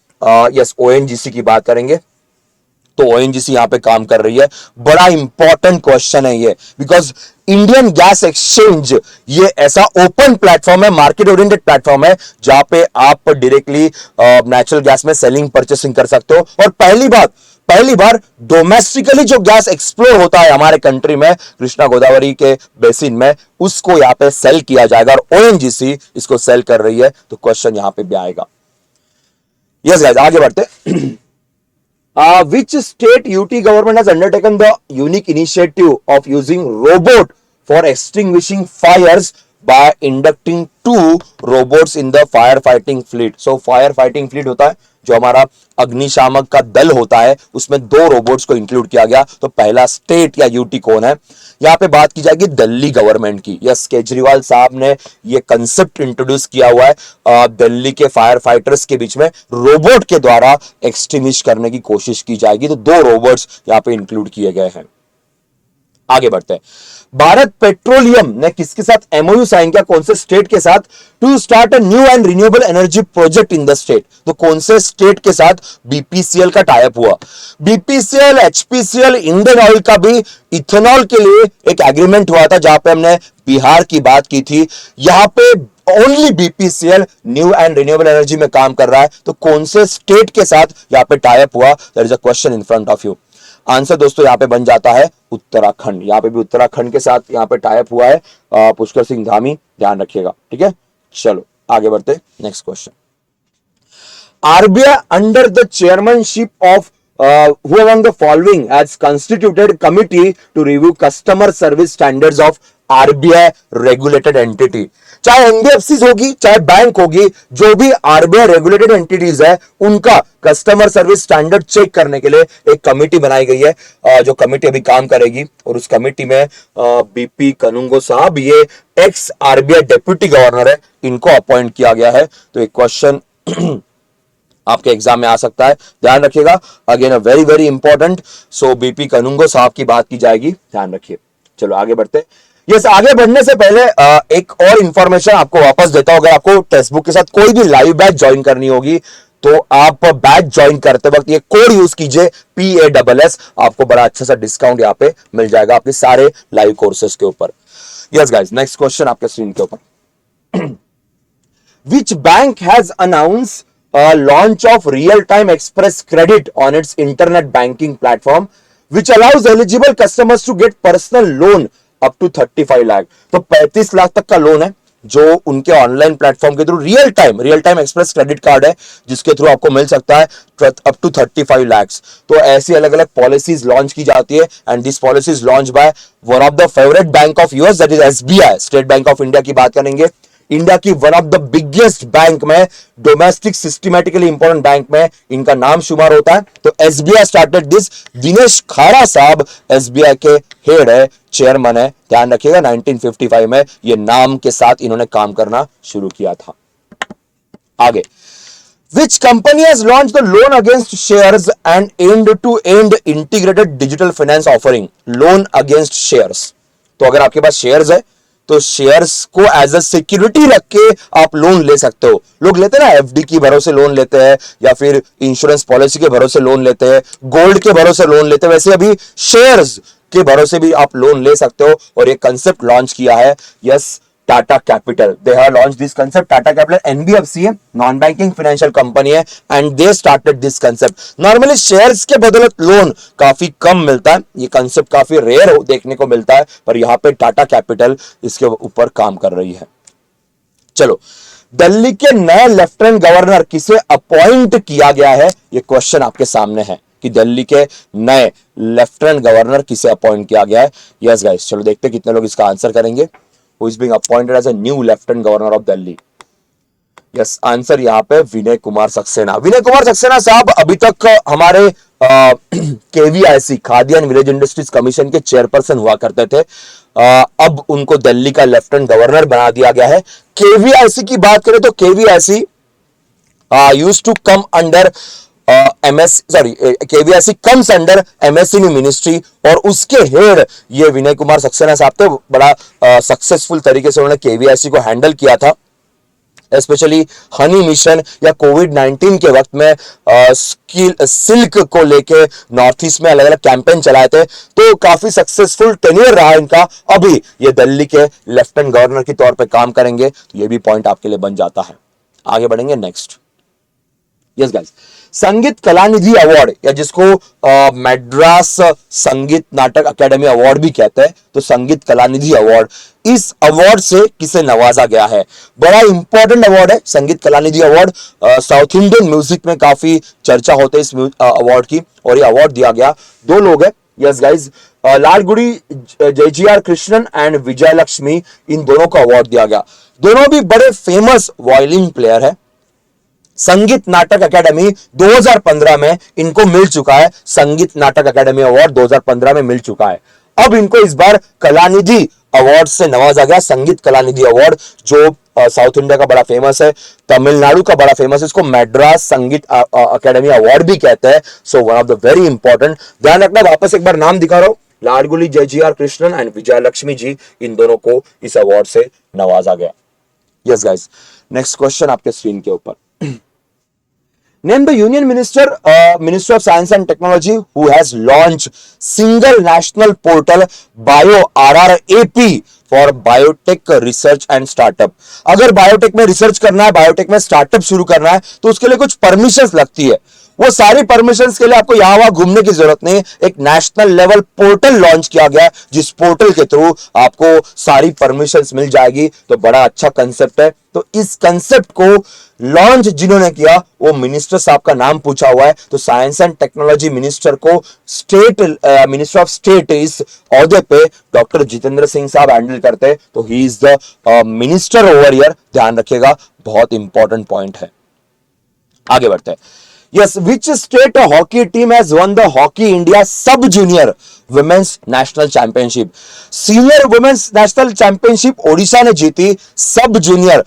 S4: यस, ONGC की बात करेंगे. तो ONGC यहां पे काम कर रही है. बड़ा इंपॉर्टेंट क्वेश्चन है ये, बिकॉज इंडियन गैस एक्सचेंज ये ऐसा ओपन प्लेटफॉर्म है, मार्केट ओरिएंटेड प्लेटफॉर्म है, जहां पे आप डायरेक्टली नेचुरल गैस में सेलिंग परचेसिंग कर सकते हो. और पहली बार डोमेस्टिकली जो गैस एक्सप्लोर होता है हमारे कंट्री में, कृष्णा गोदावरी के बेसिन में, उसको यहां पे सेल किया जाएगा और ONGC इसको सेल कर रही है. तो क्वेश्चन यहां पे भी आएगा. यस गाइस, आगे बढ़ते. Which state UT government has undertaken the unique initiative of using robot for extinguishing fires by inducting 2 robots in the firefighting fleet? So firefighting fleet होता है जो हमारा अग्निशामक का दल होता है, उसमें 2 रोबोट्स को इंक्लूड किया गया. तो पहला स्टेट या यूटी कौन है? यहां पे बात की जाएगी दिल्ली गवर्नमेंट की. यस, केजरीवाल साहब ने ये कंसेप्ट इंट्रोड्यूस किया हुआ है. दिल्ली के फायर फाइटर्स के बीच में रोबोट के द्वारा एक्सटिंग्विश करने की कोशिश की जाएगी. तो 2 रोबोट्स यहां पे इंक्लूड किए गए हैं. आगे बढ़ते हैं. भारत पेट्रोलियम ने किसके साथ MOU साइन किया? कौन से स्टेट के साथ? To start a new and renewable energy project in the state. तो कौन से स्टेट के साथ BPCL का टाइप हुआ? BPCL, HPCL, इंडियन ऑयल का भी इथेनॉल के लिए एक एग्रीमेंट हुआ था, जहां पे हमने बिहार की बात की थी. यहां पे only BPCL new and renewable energy में काम कर रहा है. तो कौन से स्टेट के साथ यहां पे टाइप हुआ? That is a question in front of you. Answer दोस्तों यहां पे बन जाता है उत्तराखंड. यहां पे भी उत्तराखंड के साथ यहां पे टाइप हुआ है पुष्कर सिंह धामी. ध्यान रखिएगा. ठीक है, चलो आगे बढ़ते. Next question. RBI under the chairmanship of who among the following has constituted committee to review customer service standards of RBI regulated entity. चाहे एनबीएफसी होगी चाहे बैंक होगी, जो भी आरबीआई रेगुलेटेड एंटिटीज है उनका कस्टमर सर्विस स्टैंडर्ड चेक करने के लिए एक कमेटी बनाई गई है, जो कमेटी अभी काम करेगी। और उस कमेटी में बीपी कनुंगो साहब, ये एक्स आरबीआई डेप्यूटी गवर्नर है, इनको अपॉइंट किया गया है। तो एक क्वेश्चन आपके एग्जाम में आ सकता है, ध्यान रखिएगा। Again a very very important. So BP Kanungo साहब की बात की जाएगी, ध्यान रखिए। चलो आगे बढ़ते। यस, आगे बढ़ने से पहले एक और इंफॉर्मेशन आपको वापस देता हूं। अगर आपको टेक्स्ट बुक के साथ कोई भी लाइव बैच ज्वाइन करनी होगी तो आप बैच ज्वाइन करते वक्त ये कोड यूज कीजिए PASS, आपको बड़ा अच्छा सा डिस्काउंट यहाँ पे मिल जाएगा आपके सारे लाइव कोर्सेज के ऊपर। यस गाइस, नेक्स्ट क्वेश्चन आपके स्क्रीन के ऊपर। Which bank has announced a launch of real-time express credit on its internet banking platform, which allows eligible customers to get personal loan up to 35 lakh. तो 35 लाख तक का loan है जो उनके online platform के through real time express credit card है, जिसके through आपको मिल सकता है अप टू 35 लाख। तो ऐसी अलग अलग पॉलिसीज लॉन्च की जाती है and this policies launch by one of the favourite bank of US, that is SBI, state bank of India की बात करेंगे। इंडिया की one of the biggest bank में, डोमेस्टिक सिस्टमैटिकली इंपॉर्टेंट बैंक में इनका नाम शुमार होता है। तो एसबीआई स्टार्टेड दिस। दिनेश खाड़ा साहब एसबीआई के हेड है, चेयरमैन है, ध्यान रखिएगा। 1955 में ये नाम के साथ इन्होंने काम करना शुरू किया था। आगे, Which company has launched the loan against shares and end-to-end integrated digital finance offering? Loan against shares। तो अगर आपके पास शेयर्स है तो शेयर्स को एज अ सिक्योरिटी रख के आप लोन ले सकते हो। लोग लेते हैं ना, एफडी की भरोसे लोन लेते हैं या फिर इंश्योरेंस पॉलिसी के भरोसे लोन लेते हैं, गोल्ड के भरोसे लोन लेते हैं, वैसे अभी शेयर्स के भरोसे भी आप लोन ले सकते हो। और ये कंसेप्ट लॉन्च किया है yes Tata capital. They have launch this concept. Tata capital NBFC है, नॉन बैंकिंग फाइनेंशियल कंपनी है and they started this concept. Normally shares के बदौलत लोन काफी कम मिलता है, ये कंसेप्ट काफी रेयर देखने को मिलता है, पर यहां पे टाटा कैपिटल इसके ऊपर काम कर रही है। चलो, दिल्ली के नए लेफ्टिनेंट गवर्नर किसे अपॉइंट किया गया है, ये क्वेश्चन आपके सामने है कि दिल्ली के नए लेफ्टिनेंट गवर्नर किसे अपॉइंट किया गया है। यस गाइस, चलो देखते हैं कितने लोग इसका आंसर करेंगे। Who is being appointed as a new Lieutenant Governor of Delhi? Yes, answer यहाँ पे विनय कुमार सक्सेना। विनय कुमार सक्सेना साहब अभी तक हमारे KVIC, khadi and village industries commission के चेयरपर्सन हुआ करते थे। अब उनको दिल्ली का लेफ्टिनेंट गवर्नर बना दिया गया है। KVIC की बात करें तो KVIC used to come under KVIC comes under MSME ministry और उसके हेड ये विनय कुमार सक्सेना साहब थे। बड़ा सक्सेसफुल तरीके से उन्होंने KVIC को हैंडल किया था, स्पेशली हनी मिशन या कोविड-19 के वक्त में सिल्क को लेके नॉर्थ ईस्ट में अलग अलग कैंपेन चलाए थे। तो काफी सक्सेसफुल टेन्योर रहा इनका। अभी ये दिल्ली के लेफ्टिनेंट गवर्नर के तौर पे काम करेंगे, तो ये भी पॉइंट आपके लिए बन जाता है। आगे बढ़ेंगे नेक्स्ट। यस गाइस, संगीत कलानिधि अवार्ड या जिसको मद्रास संगीत नाटक अकेडमी अवार्ड भी कहते हैं, तो संगीत कलानिधि अवार्ड, इस अवार्ड से किसे नवाजा गया है? बड़ा इंपॉर्टेंट अवार्ड है संगीत Kalanidhi award. South Indian music में काफी चर्चा होते है इस अवार्ड की, और ये अवार्ड दिया गया दो लोग है। Yes guys, Lalgudi JGR Krishnan and Vijay Lakshmi, इन दोनों को अवार्ड दिया गया। दोनों भी बड़े फेमस वायलिन प्लेयर है। संगीत नाटक अकेडमी 2015 में इनको मिल चुका है, संगीत नाटक अकेडमी अवार्ड 2015 में मिल चुका है। अब इनको इस बार कलानिधि अवार्ड से नवाजा गया, संगीत कलानिधि अवार्ड, जो साउथ इंडिया का बड़ा फेमस है, तमिलनाडु का बड़ा फेमस है, इसको मद्रास संगीत अकेडमी अवार्ड भी कहते हैं। So one of the very important, ध्यान रखना, वापस एक बार नाम दिखा रहा हूं, लालगुड़ी JGR कृष्णन एंड विजय लक्ष्मी जी, इन दोनों को इस अवार्ड से नवाजा गया। यस गाइस, नेक्स्ट क्वेश्चन आपके स्क्रीन के ऊपर। Name the Union Minister, Minister of Science and Technology, who has launched single national portal BioRRAP for biotech research and startup। अगर बायोटेक में रिसर्च करना है, बायोटेक में स्टार्टअप शुरू करना है, तो उसके लिए कुछ परमिशंस लगती है। वो सारी परमिशंस के लिए आपको यहाँ वहां घूमने की जरूरत नहीं, एक नेशनल लेवल पोर्टल लॉन्च किया गया, जिस पोर्टल के थ्रू आपको सारी परमिशंस मिल जाएगी। तो बड़ा अच्छा कंसेप्ट है। तो इस कंसेप्ट को लॉन्च जिन्होंने किया वो मिनिस्टर साहब का नाम पूछा हुआ है, तो साइंस एंड टेक्नोलॉजी मिनिस्टर को स्टेट मिनिस्टर ऑफ स्टेट इस ओहदे पे डॉक्टर जितेंद्र सिंह साहब हैंडल करते हैं, तो he is the minister over here, ध्यान रखिएगा, बहुत इंपॉर्टेंट पॉइंट है। आगे बढ़ते हैं। Yes, which state hockey team has won the Hockey India Sub Junior Women's National Championship? Senior Women's National Championship Odisha ने जीती। सब जूनियर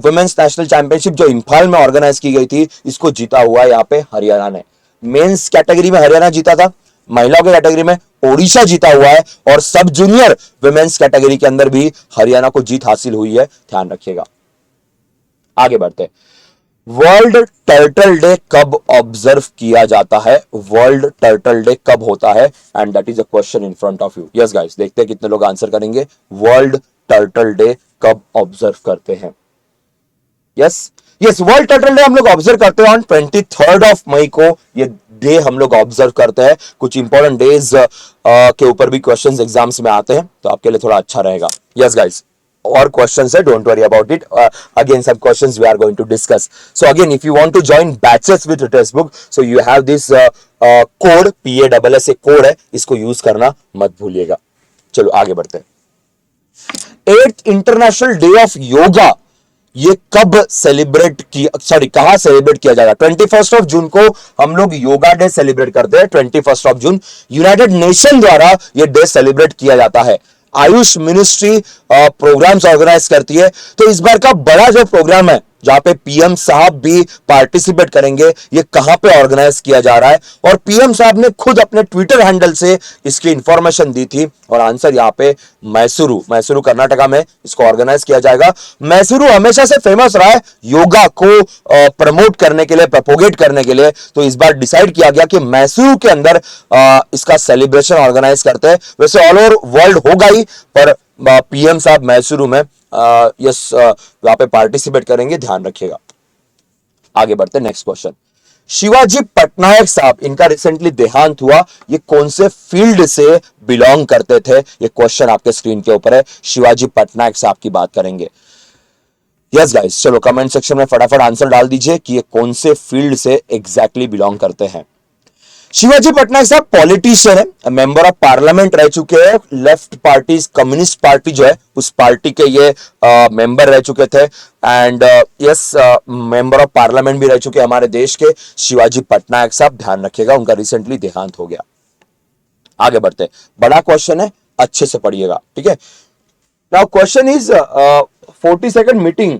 S4: वुमेन्स नेशनल चैंपियनशिप जो इंफाल में ऑर्गेनाइज की गई थी, इसको जीता हुआ यहाँ पे हरियाणा ने। मेंस कैटेगरी में हरियाणा जीता था, महिलाओं की कैटेगरी में ओडिशा जीता हुआ है, और सब जूनियर वुमेन्स कैटेगरी के अंदर भी हरियाणा को जीत हासिल हुई है, ध्यान रखिएगा। आगे बढ़ते हैं। वर्ल्ड टर्टल डे कब ऑब्जर्व किया जाता है? वर्ल्ड टर्टल डे कब होता है? And that is a question in front of you. Yes guys, देखते हैं कितने लोग आंसर करेंगे। वर्ल्ड टर्टल डे कब ऑब्जर्व करते हैं? Yes yes, world turtle day हम लोग ऑब्जर्व करते हैं ऑन 23rd ऑफ मई को। ये डे हम लोग ऑब्जर्व करते हैं। कुछ इंपॉर्टेंट डेज के ऊपर भी क्वेश्चंस एग्जाम्स में आते हैं, तो आपके लिए थोड़ा अच्छा रहेगा। यस गाइस, और questions है, don't worry about it. Again, some questions we are going to discuss. So again, if you want to join batches with Testbook, so you have this code, PASS code है, इसको use करना मत भूलिएगा। चलो आगे बढ़ते हैं। 8th international day of yoga, ये कब सेलिब्रेट किया, सॉरी कहां सेलिब्रेट किया जाएगा? 21 ऑफ जून को हम लोग योगा डे सेलिब्रेट करते हैं। 21 ऑफ जून यूनाइटेड नेशन द्वारा ये डे सेलिब्रेट किया जाता है। आयुष मिनिस्ट्री प्रोग्राम्स ऑर्गेनाइज करती है, तो इस बार का बड़ा जो प्रोग्राम है जहां पे पीएम साहब भी पार्टिसिपेट करेंगे, ये कहां पे ऑर्गेनाइज किया जा रहा है? और पीएम साहब ने खुद अपने ट्विटर हैंडल से इसकी इंफॉर्मेशन दी थी, और आंसर यहां पे मैसूरू कर्नाटका में इसको ऑर्गेनाइज किया जाएगा। मैसूरू हमेशा से फेमस रहा है योगा को प्रमोट करने के लिए, प्रोपोगेट करने के लिए, तो इस बार डिसाइड किया गया कि मैसूरू के अंदर इसका सेलिब्रेशन ऑर्गेनाइज करते हैं। वैसे ऑल ओवर वर्ल्ड होगा ही, पर पीएम साहब मैसूरू में वहां पे पार्टिसिपेट करेंगे, ध्यान रखिएगा। आगे बढ़ते नेक्स्ट क्वेश्चन। शिवाजी पटनायक साहब, इनका रिसेंटली देहांत हुआ, ये कौन से फील्ड से बिलोंग करते थे? ये क्वेश्चन आपके स्क्रीन के ऊपर है। शिवाजी पटनायक साहब की बात करेंगे। यस गाइस, चलो कमेंट सेक्शन में फटाफट आंसर डाल दीजिए कि ये कौन से फील्ड से एग्जैक्टली बिलोंग करते हैं। शिवाजी पटनायक साहब पॉलिटिशियन है, मेंबर ऑफ पार्लियामेंट रह चुके हैं। लेफ्ट पार्टी, कम्युनिस्ट पार्टी जो है, उस पार्टी के ये मेंबर रह चुके थे, and yes member of parliament भी रह चुके हमारे देश के शिवाजी पटनायक साहब, ध्यान रखिएगा, उनका रिसेंटली देहांत हो गया। आगे बढ़ते, बड़ा क्वेश्चन है, अच्छे से पढ़िएगा, ठीक है। Now question is 42nd meeting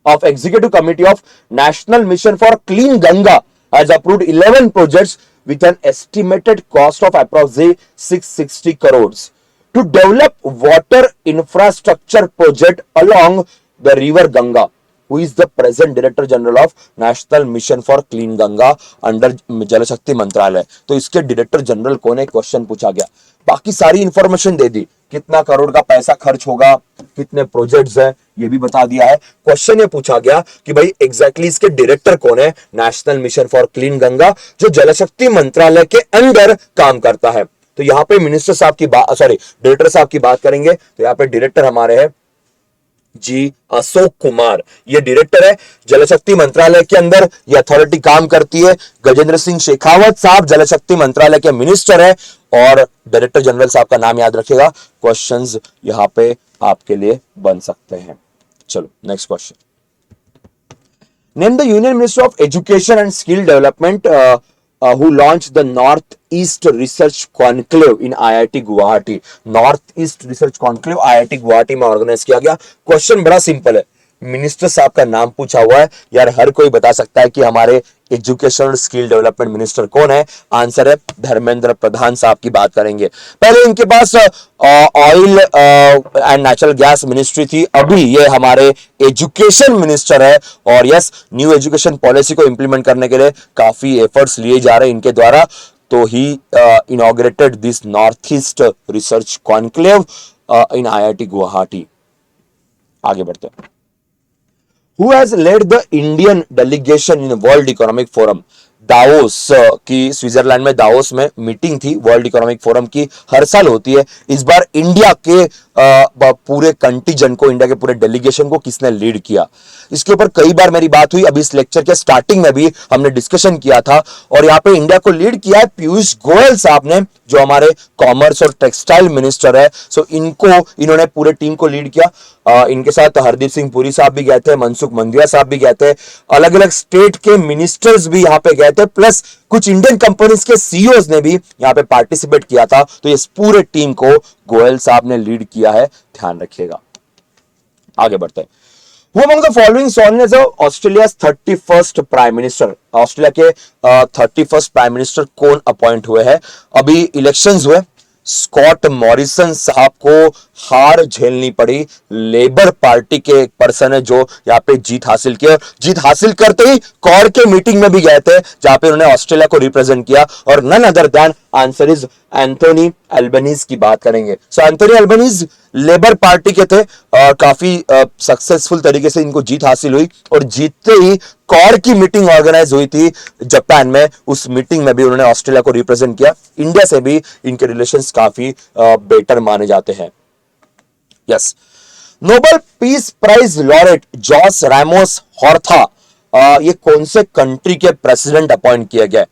S4: of Executive Committee of National Mission for Clean Ganga has approved 11 projects with an estimated cost of approximately 660 crores to develop water infrastructure project along the river Ganga. Who is the present Director General of National Mission for Clean Ganga under जल शक्ति मंत्रालय? तो इसके director general कौन है, question पूछा गया। बाकी सारी इंफॉर्मेशन दे दी, कितना करोड़ का पैसा खर्च होगा, कितने प्रोजेक्ट्स हैं, ये भी बता दिया है। क्वेश्चन ये पूछा गया कि भाई एग्जैक्टली इसके डायरेक्टर कौन है, national mission for clean Ganga, जो जल शक्ति मंत्रालय के अंडर काम करता है। तो यहाँ पे मिनिस्टर साहब की बात, सॉरी डायरेक्टर साहब की बात करेंगे, तो यहाँ पे डायरेक्टर हमारे हैं जी अशोक कुमार, ये डायरेक्टर है जल शक्ति मंत्रालय के अंदर, ये अथॉरिटी काम करती है। गजेंद्र सिंह शेखावत साहब जल शक्ति मंत्रालय के मिनिस्टर है, और डायरेक्टर जनरल साहब का नाम याद रखिएगा। क्वेश्चंस यहां पे आपके लिए बन सकते हैं। चलो next question. Name the union minister of education and skill development who launched the Northeast Research Conclave in IIT Guwahati. Northeast Research Conclave IIT Guwahati में ऑर्गेनाइज किया गया। क्वेश्चन बड़ा सिंपल है, मिनिस्टर साहब का नाम पूछा हुआ है। यार हर कोई बता सकता है कि हमारे एजुकेशन और स्किल डेवलपमेंट मिनिस्टर कौन है। आंसर है धर्मेंद्र प्रधान साहब की बात करेंगे। पहले इनके पास oil and natural gas ministry थी, अभी ये हमारे एजुकेशन मिनिस्टर है। और यस, न्यू एजुकेशन पॉलिसी को इंप्लीमेंट करने के लिए काफी एफर्ट्स लिए जा रहे हैं इनके द्वारा। तो he inaugurated this North East research conclave in IIT Guwahati. आगे बढ़ते हैं। Who has led the Indian delegation in World Economic Forum? Davos की, स्विट्जरलैंड में दावोस में मीटिंग थी वर्ल्ड इकोनॉमिक फोरम की, हर साल होती है। इस बार इंडिया के पूरे कंटीजेंट को, इंडिया के पूरे डेलीगेशन को किसने लीड किया, इसके ऊपर कई बार मेरी बात हुई। अभी इस लेक्चर के स्टार्टिंग में भी हमने डिस्कशन किया था, और यहाँ पे इंडिया को लीड किया है पीयूष गोयल साहब ने, जो हमारे कॉमर्स और टेक्सटाइल मिनिस्टर है। सो इन्होंने पूरे टीम को लीड किया। इनके साथ हरदीप सिंह पुरी साहब भी गए थे, मनसुख मंडाविया साहब भी गए थे, अलग अलग स्टेट के मिनिस्टर्स भी यहाँ पे गए थे, प्लस कुछ इंडियन कंपनीज के सीईओज ने भी यहाँ पे पार्टिसिपेट किया था। तो इस पूरे टीम को गोयल साहब ने लीड किया है, ध्यान रखिएगा। आगे बढ़ते हैं। Who among the following sworn as Australia 31st prime minister? Australia के 31st प्राइम मिनिस्टर कौन अपॉइंट हुए हैं? अभी इलेक्शंस हुए, स्कॉट मॉरिसन साहब को हार झेलनी पड़ी। लेबर पार्टी के एक पर्सन है जो यहाँ पे जीत हासिल की, और जीत हासिल करते ही कॉर के मीटिंग में भी गए थे, जहां पे उन्होंने ऑस्ट्रेलिया को रिप्रेजेंट किया, और none other than answer is Anthony Albanese की बात करेंगे। सो एंथोनी एल्बनीज लेबर पार्टी के थे, और काफी सक्सेसफुल तरीके से इनको जीत हासिल हुई, और जीतते ही कॉर की मीटिंग ऑर्गेनाइज हुई थी जापान में, उस मीटिंग में भी उन्होंने ऑस्ट्रेलिया को रिप्रेजेंट किया। इंडिया से भी इनके रिलेशंस काफी बेटर माने जाते हैं। Yes, Nobel Peace Prize laureate Jose Ramos Horta, ये कौन से कंट्री के प्रेसिडेंट अपॉइंट किए गए?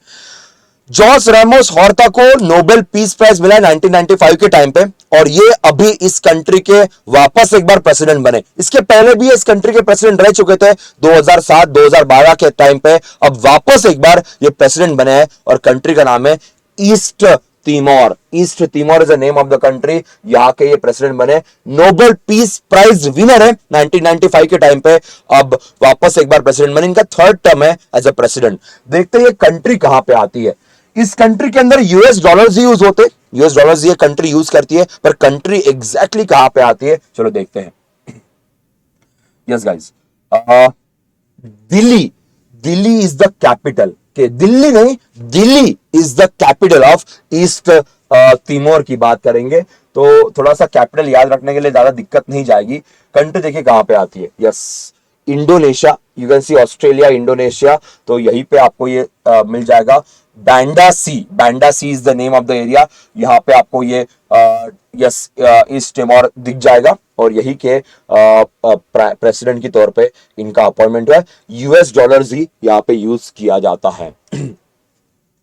S4: जॉस रैमोस हॉर्था को नोबेल पीस प्राइज मिला 1995 के टाइम पे, और ये अभी इस कंट्री के वापस एक बार प्रेसिडेंट बने। इसके पहले भी इस कंट्री के प्रेसिडेंट रह चुके थे 2007-2012 के टाइम पे, अब वापस एक बार ये प्रेसिडेंट बने हैं, और कंट्री का नाम है east Timor. East Timor is the name of the country. यहाँ के ये प्रेसिडेंट बने, नोबेल पीस प्राइज विनर है 1995 के टाइम पे, अब वापस एक बार प्रेसिडेंट बने। इनका 3rd टर्म है एज ए प्रेसिडेंट। देखते हैं ये कंट्री कहां पे आती है। इस कंट्री के अंदर यूएस डॉलर्स ही यूज होते, यूएस डॉलर्स ये कंट्री यूज करती है, पर कंट्री एग्जैक्टली कहां पे आती है, चलो देखते हैं। Yes guys, Delhi, Delhi is the capital के, दिल्ली नहीं, Delhi is the capital of east Timor की बात करेंगे, तो थोड़ा सा कैपिटल याद रखने के लिए ज्यादा दिक्कत नहीं जाएगी। कंट्री देखिए कहां पे आती है। Yes, Indonesia, you can see Australia, Indonesia, तो यहीं पे आपको ये मिल जाएगा। Banda Sea is the name of the area. यहाँ पे आपको ये यस ईस्ट तिमोर दिख जाएगा, और यही के प्रेसिडेंट के तौर पे इनका अपॉइंटमेंट हुआ है। यूएस डॉलर्स ही यहाँ पे यूज किया जाता है।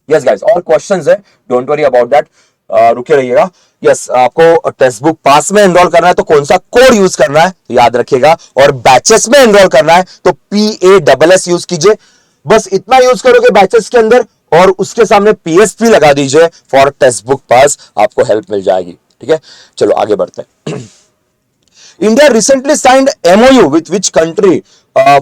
S4: यस गाइस, और क्वेश्चंस है, डोंट वरी अबाउट दैट, रुके रहिएगा। यस, आपको टेक्स्ट बुक पास में एनरोल करना है तो कौन सा कोड यूज करना है तो याद रखिएगा, और बैचेस में एनरोल करना है तो PASS यूज कीजिए। बस इतना यूज करोगे बैचेस के अंदर, और उसके सामने PSP लगा दीजिए फॉर टेक्स्ट बुक पास, आपको हेल्प मिल जाएगी। ठीक है, चलो आगे बढ़ते हैं। India recently signed MOU with which country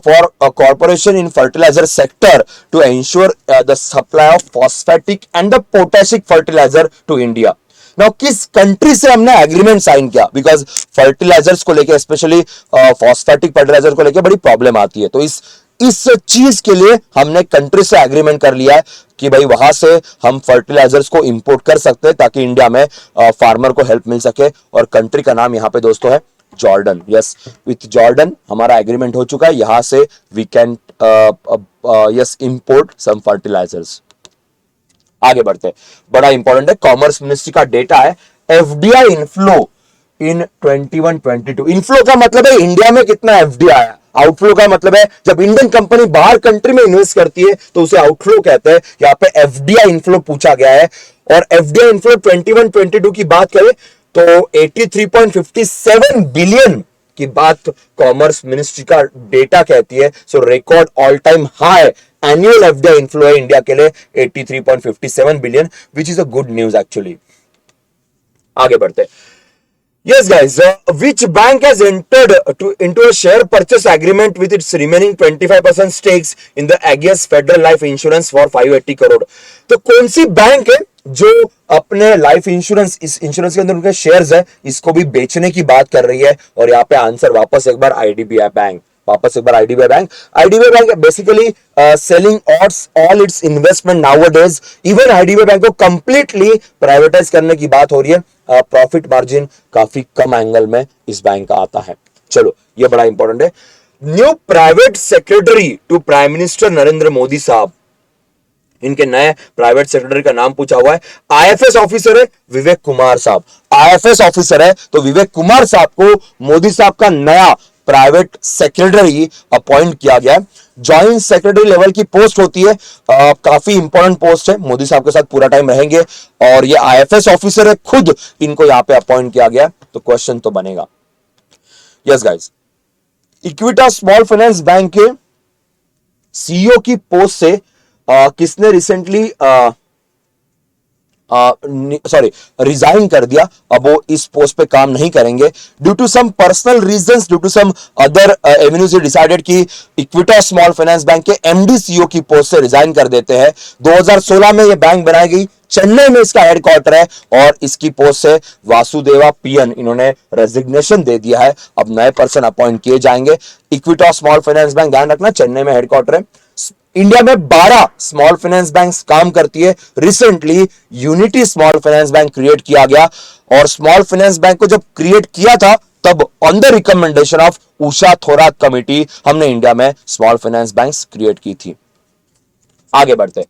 S4: for a cooperation in fertilizer sector to ensure the supply of phosphatic and the potassic fertilizer to India. Now किस कंट्री से हमने एग्रीमेंट साइन किया? बिकॉज फर्टिलाइजर्स को लेके, specially phosphatic fertiliser को लेके बड़ी problem आती है, तो इस चीज के लिए हमने कंट्री से एग्रीमेंट कर लिया है कि भाई वहां से हम फर्टिलाइजर्स को इंपोर्ट कर सकते हैं, ताकि इंडिया में फार्मर को हेल्प मिल सके। और कंट्री का नाम यहाँ पे दोस्तों है जॉर्डन। यस, विथ जॉर्डन हमारा एग्रीमेंट हो चुका है, यहां से we can yes import some fertilisers. आगे बढ़ते हैं, बड़ा इंपॉर्टेंट है, कॉमर्स मिनिस्ट्री का डेटा है FDI इनफ्लो इन 21-22। इनफ्लो का मतलब है इंडिया में कितना FDI आया, आउटफ्लो का मतलब है जब इंडियन कंपनी बाहर कंट्री में इन्वेस्ट करती है तो उसे आउटफ्लो कहते हैं। यहाँ पे FDI इनफ्लो पूछा गया है, और FDI इनफ्लो 21-22 की बात करें तो 83.57 बिलियन की बात कॉमर्स मिनिस्ट्री का डेटा कहती है। सो record all time high annual FDI inflow है इंडिया के लिए 83.57 billion, which is a good news actually. आगे बढ़ते हैं। Yes, guys. Which bank has entered into a share purchase agreement with its remaining 25% stakes in the Ageas Federal Life Insurance for 580 crore? तो कौन सी bank है जो अपने लाइफ इंश्योरेंस, इस insurance के अंदर उनके शेयर्स है, इसको भी बेचने की बात कर रही है? और यहाँ पे आंसर वापस एक बार IDBI बैंक, वापस एक बार IDBI bank. IDBI bank basically selling all it's investment nowadays. Even IDBI bank को कंप्लीटली प्राइवेटाइज करने की बात हो रही है। प्रॉफिट मार्जिन काफी कम एंगल में इस बैंक का आता है। चलो ये बड़ा इंपॉर्टेंट है। New private secretary to prime minister Narendra Modi साहब, इनके नए प्राइवेट सेक्रेटरी का नाम पूछा हुआ है। आईएफएस ऑफिसर है विवेक कुमार साहब, आईएफएस ऑफिसर है तो विवेक कुमार साहब को मोदी साहब का नया प्राइवेट सेक्रेटरी अपॉइंट किया गया है। जॉइंट सेक्रेटरी लेवल की पोस्ट होती है, काफी इंपॉर्टेंट पोस्ट है, मोदी साहब के साथ पूरा टाइम रहेंगे और ये आईएफएस ऑफिसर है, खुद इनको यहां पे अपॉइंट किया गया। तो क्वेश्चन तो बनेगा। Yes guys, इक्विटा small finance bank के सीईओ की पोस्ट से किसने रिसेंटली रिजाइन कर दिया। अब वो इस पोस्ट पे काम नहीं करेंगे due to some personal reasons, due to some other avenues decided कि इक्विटा स्मॉल फाइनेंस बैंक के एमडी सीईओ की पोस्ट से रिजाइन कर देते हैं। 2016 में ये बैंक बनाई गई, चेन्नई में इसका हेडक्वार्टर है और इसकी पोस्ट से वासुदेवा पियन इन्होंने रेजिग्नेशन दे दिया है। अब नए पर्सन अपॉइंट किए जाएंगे। इक्विटा स्मॉल फाइनेंस बैंक, ध्यान रखना, चेन्नई में हेडक्वार्टर है। इंडिया में 12 स्मॉल फाइनेंस बैंक्स काम करती है। Recently unity small finance bank create किया गया और स्मॉल फाइनेंस बैंक को जब क्रिएट किया था तब on the recommendation of Usha Thorat committee हमने इंडिया में स्मॉल फाइनेंस बैंक्स क्रिएट की थी। आगे बढ़ते,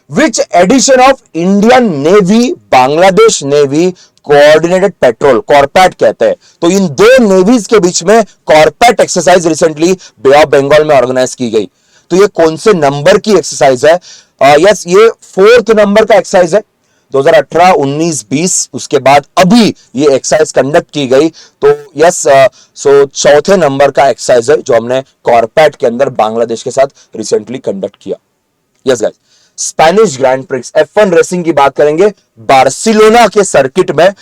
S4: which edition of Indian Navy Bangladesh Navy coordinated patrol, CORPAT कहते हैं, तो इन दो नेवीज के बीच में CORPAT exercise recently Bay of Bengal में ऑर्गेनाइज की गई। तो ये कौन से नंबर की एक्सरसाइज है? यस, ये 4th नंबर का एक्सरसाइज है। 2018, 19, 20 उसके बाद अभी ये एक्सरसाइज कंडक्ट की गई। तो यस, सो 4th नंबर का एक्सरसाइज है जो हमने कॉर्पैट के अंदर बांग्लादेश के साथ रिसेंटली कंडक्ट किया। Yes guys, Spanish Grand prix F1 racing की बात करेंगे। बार्सिलोना के सर्किट में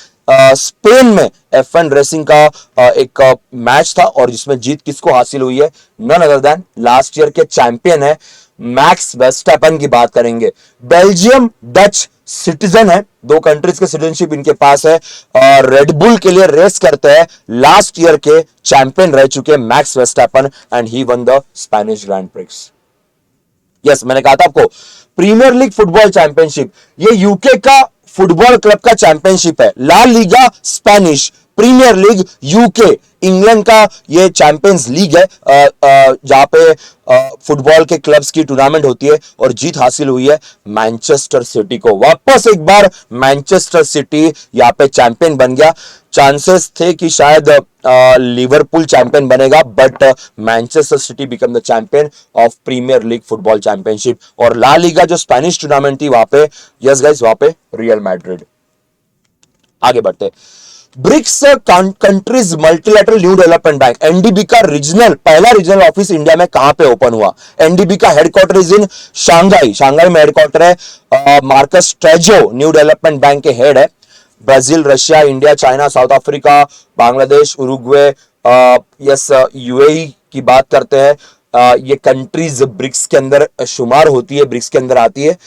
S4: स्पेन में F1 रेसिंग का एक मैच था और जिसमें जीत किसको हासिल हुई है? None other than last year के चैंपियन है मैक्स वेस्टैपन की बात करेंगे। बेल्जियम डच सिटीजन है, 2 कंट्रीज के सिटीजनशिप इनके पास है और रेडबुल के लिए रेस करते हैं। लास्ट ईयर के चैंपियन रह चुके Max Verstappen and he won the Spanish Grand Prix. Yes, मैंने कहा था आपको प्रीमियर लीग फुटबॉल चैंपियनशिप, ये यूके का फुटबॉल क्लब का चैंपियनशिप है। La Liga Spanish, premier league UK, England का ये चैंपियंस लीग है जहां पे फुटबॉल के क्लब्स की टूर्नामेंट होती है और जीत हासिल हुई है मैनचेस्टर सिटी को। वापस एक बार मैनचेस्टर सिटी यहां पे चैंपियन बन गया। चांसेस थे कि शायद लिवरपूल चैंपियन बनेगा, but Manchester City become the champion of premier league football championship. और ला लीगा जो स्पेनिश टूर्नामेंट थी वहां पे, यस गाइस, वहां पे रियल मैड्रिड। आगे बढ़ते, BRICS countries multilateral new development bank NDB का पहला रीजनल ऑफिस इंडिया में कहां पे ओपन हुआ? एनडीबी का हेडक्वार्टर इज इन शांघाई में हेडक्वार्टर है। Marcus Trejo new development bank के हेड है। Brazil, Russia, India, China, south Africa, Bangladesh, Uruguay, yes, UAE की बात करते हैं। ये कंट्रीज ब्रिक्स के अंदर शुमार होती है, ब्रिक्स के अंदर आती है।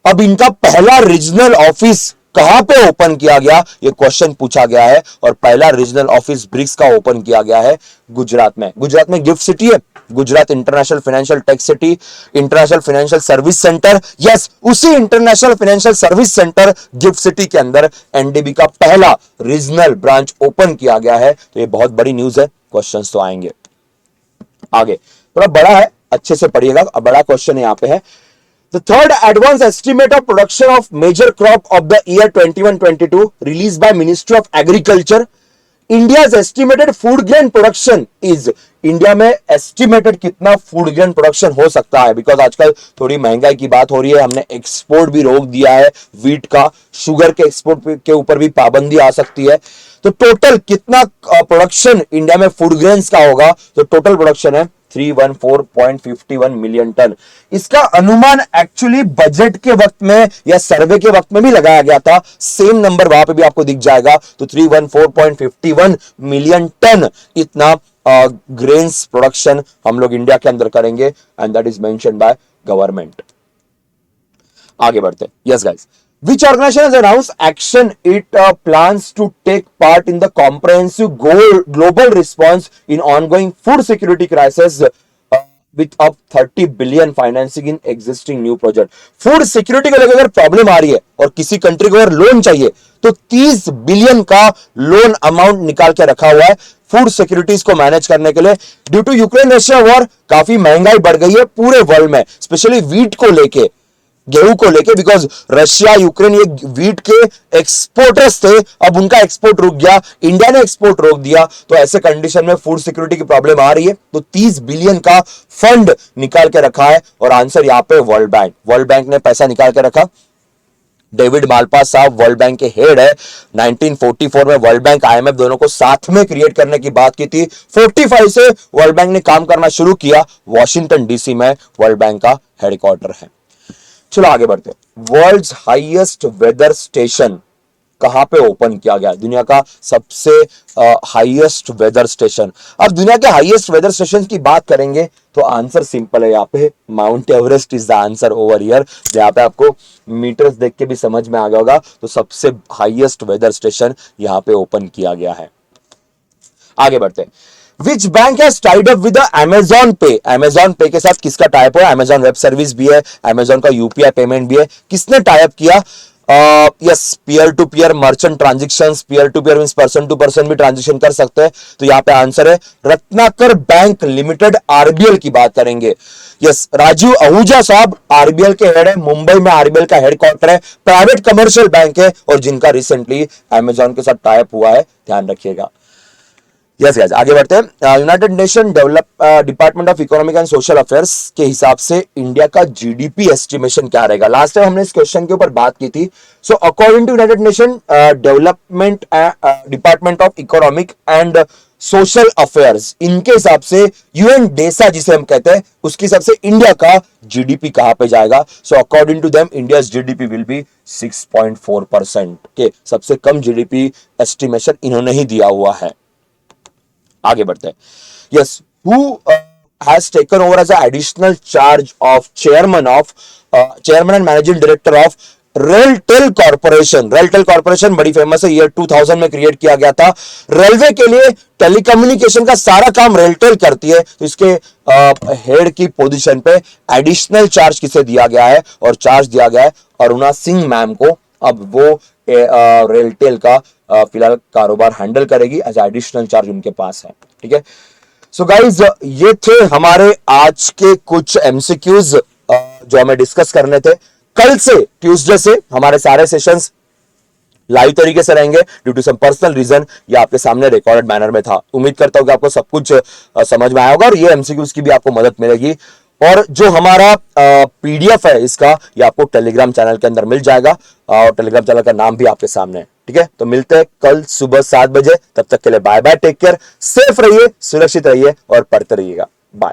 S4: अब इनका पहला रीजनल ऑफिस कहां पे ओपन किया गया, ये क्वेश्चन पूछा गया है और पहला रीजनल ऑफिस ब्रिक्स का ओपन किया गया है गुजरात में। गुजरात में गिफ्ट सिटी है, Gujarat international financial tech city, international financial service centre. Yes, उसी international financial service centre GIFT City के अंदर एनडीबी का पहला रीजनल ब्रांच ओपन किया गया है। तो ये बहुत बड़ी न्यूज है, क्वेश्चंस तो आएंगे। आगे थोड़ा बड़ा है, अच्छे से पढ़िएगा। अब बड़ा क्वेश्चन यहां पे है, the third advance estimate of production of major crop of the year 21-22 released by Ministry of Agriculture. India's estimated food grain production is, India में एस्टिमेटेड कितना फूड ग्रेन प्रोडक्शन हो सकता है? बिकॉज आजकल थोड़ी महंगाई की बात हो रही है, हमने एक्सपोर्ट भी रोक दिया है व्हीट का, शुगर के एक्सपोर्ट के ऊपर भी पाबंदी आ सकती है। तो टोटल कितना प्रोडक्शन इंडिया में फूड ग्रेन्स का होगा? तो टोटल प्रोडक्शन है 314.51 मिलियन टन। इसका अनुमान एक्चुअली बजट के वक्त में या सर्वे के वक्त में भी लगाया गया था, सेम नंबर वहां पे भी आपको दिख जाएगा। तो 314.51 मिलियन टन इतना ग्रेन्स प्रोडक्शन हम लोग इंडिया के अंदर करेंगे and that is mentioned by government. आगे बढ़ते, yes guys, which organization has announced action it plans to take part in the comprehensive global response in ongoing food security crisis with up 30 billion financing in existing new project. Food security को लेकर अगर problem आ रही है और किसी country को अगर loan चाहिए तो 30 बिलियन का लोन अमाउंट निकाल के रखा हुआ है फूड सिक्योरिटीज को मैनेज करने के लिए। Due to Ukraine Russia war काफी महंगाई बढ़ गई है पूरे वर्ल्ड में, स्पेशली व्हीट को लेके। गेहूं को लेके, बिकॉज रशिया यूक्रेन ये वीट के एक्सपोर्टर्स थे, अब उनका एक्सपोर्ट रुक गया, इंडिया ने एक्सपोर्ट रोक दिया, तो ऐसे कंडीशन में फूड सिक्योरिटी की प्रॉब्लम आ रही है। तो 30 बिलियन का फंड निकाल के रखा है और आंसर यहां पे वर्ल्ड बैंक ने पैसा निकाल के रखा। डेविड मालपास साहब वर्ल्ड बैंक के हेड है। 1944 में वर्ल्ड बैंक आईएमएफ दोनों को साथ में क्रिएट करने की बात की थी। 45 से वर्ल्ड बैंक ने काम करना शुरू किया। वॉशिंगटन डीसी में वर्ल्ड बैंक का हेडक्वार्टर है। चलो आगे बढ़ते हैं। वर्ल्ड्स हाईएस्ट वेदर स्टेशन कहां पे ओपन किया गया? दुनिया का सबसे हाईएस्ट वेदर स्टेशन। अब दुनिया के हाईएस्ट वेदर स्टेशन की बात करेंगे तो आंसर सिंपल है, यहाँ पे mount Everest is the answer over here. जहां पे आपको मीटर्स देख के भी समझ में आ गया होगा, तो सबसे हाईएस्ट वेदर स्टेशन यहां पे ओपन किया गया है। आगे बढ़ते हैं। Which bank has tied up with Amazon पे? अमेजॉन पे के साथ किसका टाइप है? अमेजॉन वेब सर्विस भी है, अमेजॉन का यूपीआई पेमेंट भी है। किसने टाइप किया? Yes, peer to peer merchant transactions. Peer to peer means person to person भी ट्रांजेक्शन कर सकते हैं। तो यहां पे आंसर है रत्नाकर बैंक लिमिटेड, आरबीएल की बात करेंगे। यस, राजीव आहूजा साहब आरबीएल के हेड है। मुंबई में आरबीएल का हेडक्वार्टर है। प्राइवेट कमर्शियल बैंक है और जिनका रिसेंटली अमेजॉन के साथ टाइप हुआ है, ध्यान रखिएगा। यस गाइस, आगे बढ़ते हैं। United nation department of economic and social affairs के हिसाब से इंडिया का जीडीपी एस्टिमेशन क्या रहेगा? लास्ट टाइम हमने इस क्वेश्चन के ऊपर बात की थी। So according to United Nation development department of economic and social affairs, इनके हिसाब से यूएन डेसा जिसे हम कहते हैं, उसके हिसाब से इंडिया का जीडीपी कहां पे जाएगा? So according to them India GDP will be 6.4% के। सबसे कम जीडीपी एस्टिमेशन इन्होंने ही दिया हुआ है। आगे बढ़ते हैं। Yes, who has taken over as additional charge of chairman and managing director of RailTel corporation? RailTel corporation बड़ी फेमस है, ईयर 2000 में क्रिएट किया गया था। रेलवे के लिए टेलीकम्युनिकेशन का सारा काम रेलटेल करती है, तो इसके हेड की पोजीशन पे एडिशनल चार्ज किसे दिया गया है? और चार्ज दिया गया है अरुणा सिंह मैम को। अब वो रेलटेल का फिलहाल कारोबार हैंडल करेगी, एज एडिशनल चार्ज उनके पास है। ठीक है, सो गाइज ये थे हमारे आज के कुछ एमसीक्यूज जो हमें डिस्कस करने थे। कल से ट्यूसडे से हमारे सारे सेशंस लाइव तरीके से रहेंगे। Due to some personal reason ये आपके सामने रिकॉर्डेड मैनर में था। उम्मीद करता हूं कि आपको सब कुछ समझ में आया होगा और ये एमसीक्यूज की भी आपको मदद मिलेगी। और जो हमारा पीडीएफ है इसका, ये आपको टेलीग्राम चैनल के अंदर मिल जाएगा और टेलीग्राम चैनल का नाम भी आपके सामने है। ठीक है, तो मिलते हैं कल सुबह 7 बजे। तब तक के लिए bye bye, take care, safe रहिए, सुरक्षित रहिए और पढ़ते रहिएगा। बाय।